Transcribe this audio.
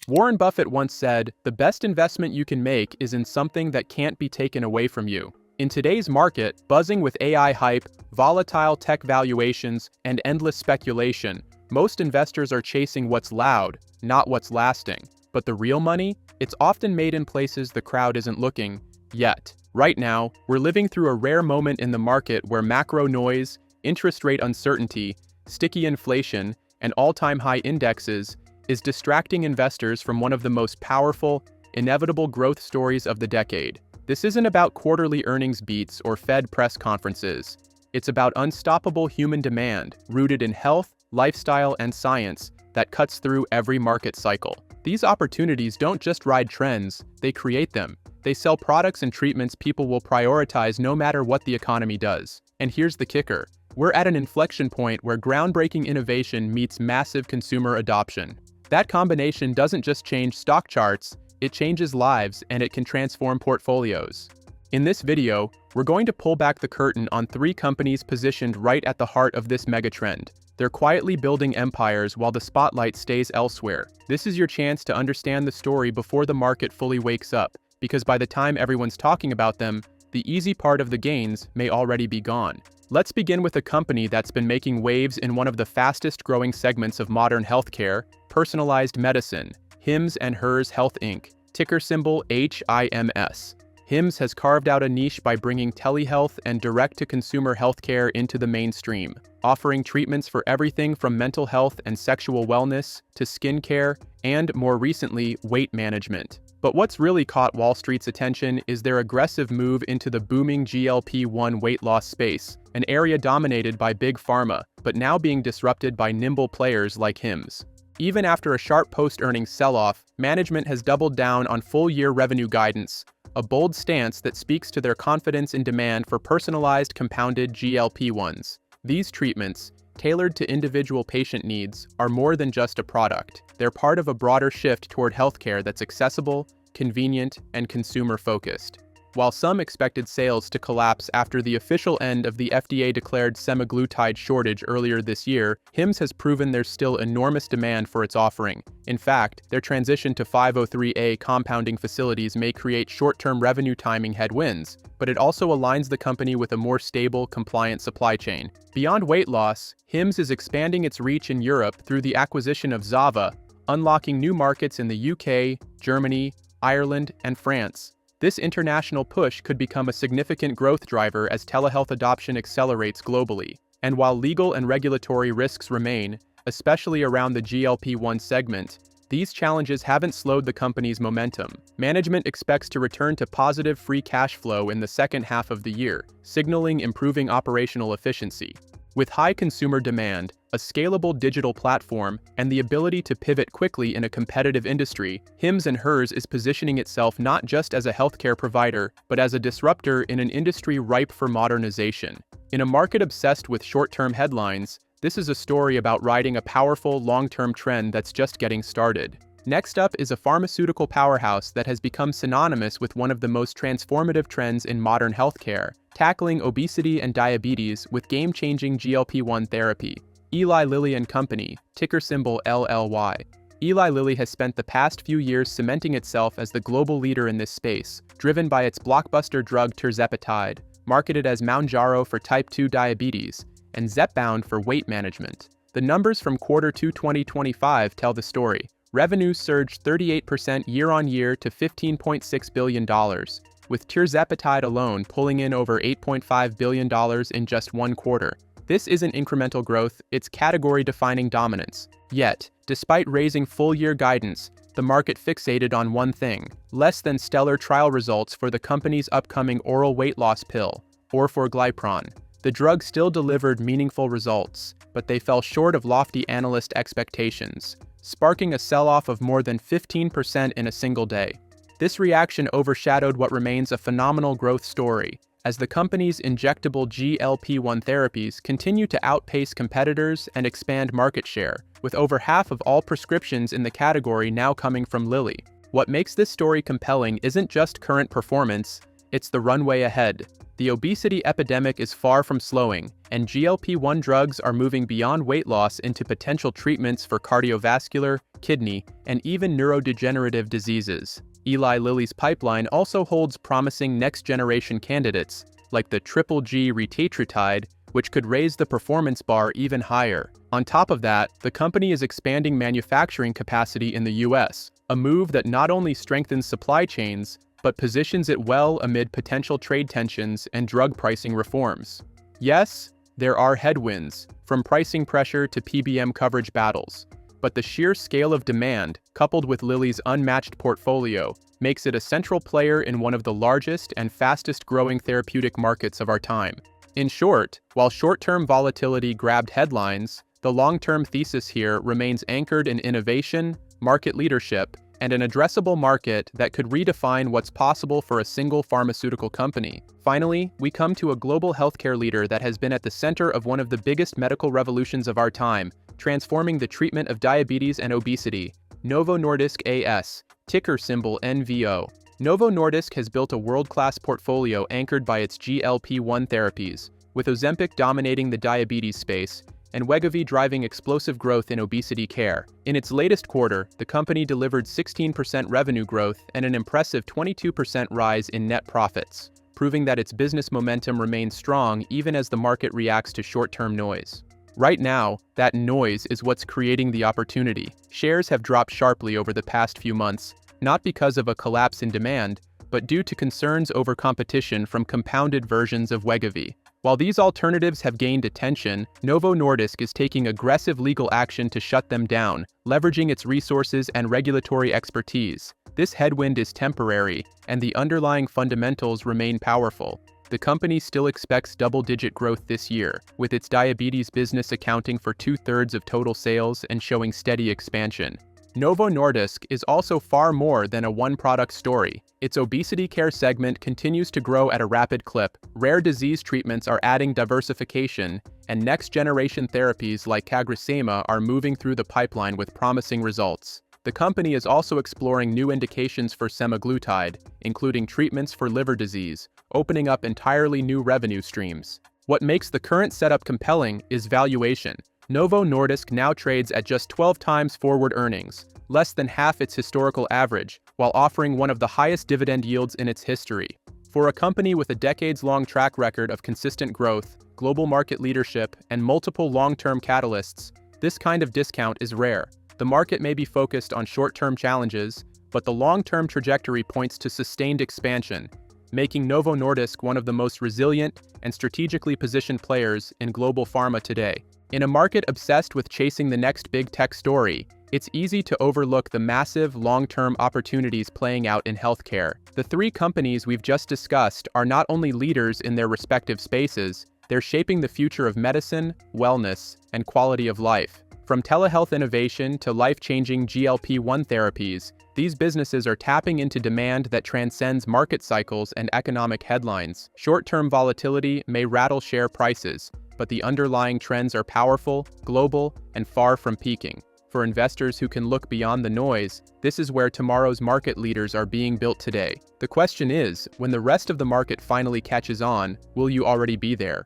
Warren Buffett once said, "The best investment you can make is in something that can't be taken away from you." In today's market, buzzing with AI hype, volatile tech valuations, and endless speculation, most investors are chasing what's loud, not what's lasting. But the real money? It's often made in places the crowd isn't looking yet. Right now, we're living through a rare moment in the market where macro noise, interest rate uncertainty, sticky inflation, and all-time high indexes is distracting investors from one of the most powerful, inevitable growth stories of the decade. This isn't about quarterly earnings beats or Fed press conferences. It's about unstoppable human demand, rooted in health, lifestyle, and science that cuts through every market cycle. These opportunities don't just ride trends, they create them. They sell products and treatments people will prioritize no matter what the economy does. And here's the kicker. We're at an inflection point where groundbreaking innovation meets massive consumer adoption. That combination doesn't just change stock charts, it changes lives and it can transform portfolios. In this video, we're going to pull back the curtain on 3 companies positioned right at the heart of this megatrend. They're quietly building empires while the spotlight stays elsewhere. This is your chance to understand the story before the market fully wakes up, because by the time everyone's talking about them, the easy part of the gains may already be gone. Let's begin with a company that's been making waves in one of the fastest growing segments of modern healthcare, personalized medicine, Hims & Hers Health Inc., ticker symbol HIMS. Hims has carved out a niche by bringing telehealth and direct-to-consumer healthcare into the mainstream, offering treatments for everything from mental health and sexual wellness to skincare and, more recently, weight management. But what's really caught Wall Street's attention is their aggressive move into the booming GLP-1 weight loss space, an area dominated by big pharma, but now being disrupted by nimble players like Hims. Even after a sharp post-earnings sell-off, management has doubled down on full-year revenue guidance, a bold stance that speaks to their confidence in demand for personalized compounded GLP-1s. These treatments, tailored to individual patient needs, are more than just a product. They're part of a broader shift toward healthcare that's accessible, convenient, and consumer-focused. While some expected sales to collapse after the official end of the FDA-declared semaglutide shortage earlier this year, Hims has proven there's still enormous demand for its offering. In fact, their transition to 503A compounding facilities may create short-term revenue timing headwinds, but it also aligns the company with a more stable, compliant supply chain. Beyond weight loss, Hims is expanding its reach in Europe through the acquisition of Zava, unlocking new markets in the UK, Germany, Ireland, and France. This international push could become a significant growth driver as telehealth adoption accelerates globally. And while legal and regulatory risks remain, especially around the GLP-1 segment, these challenges haven't slowed the company's momentum. Management expects to return to positive free cash flow in the second half of the year, signaling improving operational efficiency. With high consumer demand, a scalable digital platform, and the ability to pivot quickly in a competitive industry, Hims & Hers is positioning itself not just as a healthcare provider, but as a disruptor in an industry ripe for modernization. In a market obsessed with short-term headlines, this is a story about riding a powerful, long-term trend that's just getting started. Next up is a pharmaceutical powerhouse that has become synonymous with one of the most transformative trends in modern healthcare, tackling obesity and diabetes with game-changing GLP-1 therapy. Eli Lilly and Company, ticker symbol LLY. Eli Lilly has spent the past few years cementing itself as the global leader in this space, driven by its blockbuster drug tirzepatide, marketed as Mounjaro for type 2 diabetes, and Zepbound for weight management. The numbers from Q2 2025 tell the story. Revenues surged 38% year-on-year to $15.6 billion, with tirzepatide alone pulling in over $8.5 billion in just one quarter. This isn't incremental growth, it's category-defining dominance. Yet, despite raising full-year guidance, the market fixated on one thing: less than stellar trial results for the company's upcoming oral weight loss pill, orforglipron. The drug still delivered meaningful results, but they fell short of lofty analyst expectations, sparking a sell-off of more than 15% in a single day. This reaction overshadowed what remains a phenomenal growth story, as the company's injectable GLP-1 therapies continue to outpace competitors and expand market share, with over half of all prescriptions in the category now coming from Lilly. What makes this story compelling isn't just current performance, it's the runway ahead. The obesity epidemic is far from slowing, and GLP-1 drugs are moving beyond weight loss into potential treatments for cardiovascular, kidney, and even neurodegenerative diseases. Eli Lilly's pipeline also holds promising next-generation candidates, like the triple G retatrutide, which could raise the performance bar even higher. On top of that, the company is expanding manufacturing capacity in the US, a move that not only strengthens supply chains, but positions it well amid potential trade tensions and drug pricing reforms. Yes, there are headwinds, from pricing pressure to PBM coverage battles, but the sheer scale of demand, coupled with Lilly's unmatched portfolio, makes it a central player in one of the largest and fastest-growing therapeutic markets of our time. In short, while short-term volatility grabbed headlines, the long-term thesis here remains anchored in innovation, market leadership, and an addressable market that could redefine what's possible for a single pharmaceutical company. Finally, we come to a global healthcare leader that has been at the center of one of the biggest medical revolutions of our time, transforming the treatment of diabetes and obesity. Novo Nordisk AS, ticker symbol NVO. Novo Nordisk has built a world-class portfolio anchored by its GLP-1 therapies, with Ozempic dominating the diabetes space, and Wegovy driving explosive growth in obesity care. In its latest quarter, the company delivered 16% revenue growth and an impressive 22% rise in net profits, proving that its business momentum remains strong even as the market reacts to short-term noise. Right now, that noise is what's creating the opportunity. Shares have dropped sharply over the past few months, not because of a collapse in demand, but due to concerns over competition from compounded versions of Wegovy. While these alternatives have gained attention, Novo Nordisk is taking aggressive legal action to shut them down, leveraging its resources and regulatory expertise. This headwind is temporary, and the underlying fundamentals remain powerful. The company still expects double-digit growth this year, with its diabetes business accounting for 2/3 of total sales and showing steady expansion. Novo Nordisk is also far more than a one-product story. Its obesity care segment continues to grow at a rapid clip, rare disease treatments are adding diversification, and next-generation therapies like CagriSema are moving through the pipeline with promising results. The company is also exploring new indications for semaglutide, including treatments for liver disease, opening up entirely new revenue streams. What makes the current setup compelling is valuation. Novo Nordisk now trades at just 12 times forward earnings, less than half its historical average, while offering one of the highest dividend yields in its history. For a company with a decades-long track record of consistent growth, global market leadership, and multiple long-term catalysts, this kind of discount is rare. The market may be focused on short-term challenges, but the long-term trajectory points to sustained expansion, making Novo Nordisk one of the most resilient and strategically positioned players in global pharma today. In a market obsessed with chasing the next big tech story, it's easy to overlook the massive long-term opportunities playing out in healthcare. The three companies we've just discussed are not only leaders in their respective spaces, they're shaping the future of medicine, wellness, and quality of life. From telehealth innovation to life-changing GLP-1 therapies, these businesses are tapping into demand that transcends market cycles and economic headlines. Short-term volatility may rattle share prices, but the underlying trends are powerful, global, and far from peaking. For investors who can look beyond the noise, this is where tomorrow's market leaders are being built today. The question is, when the rest of the market finally catches on, will you already be there?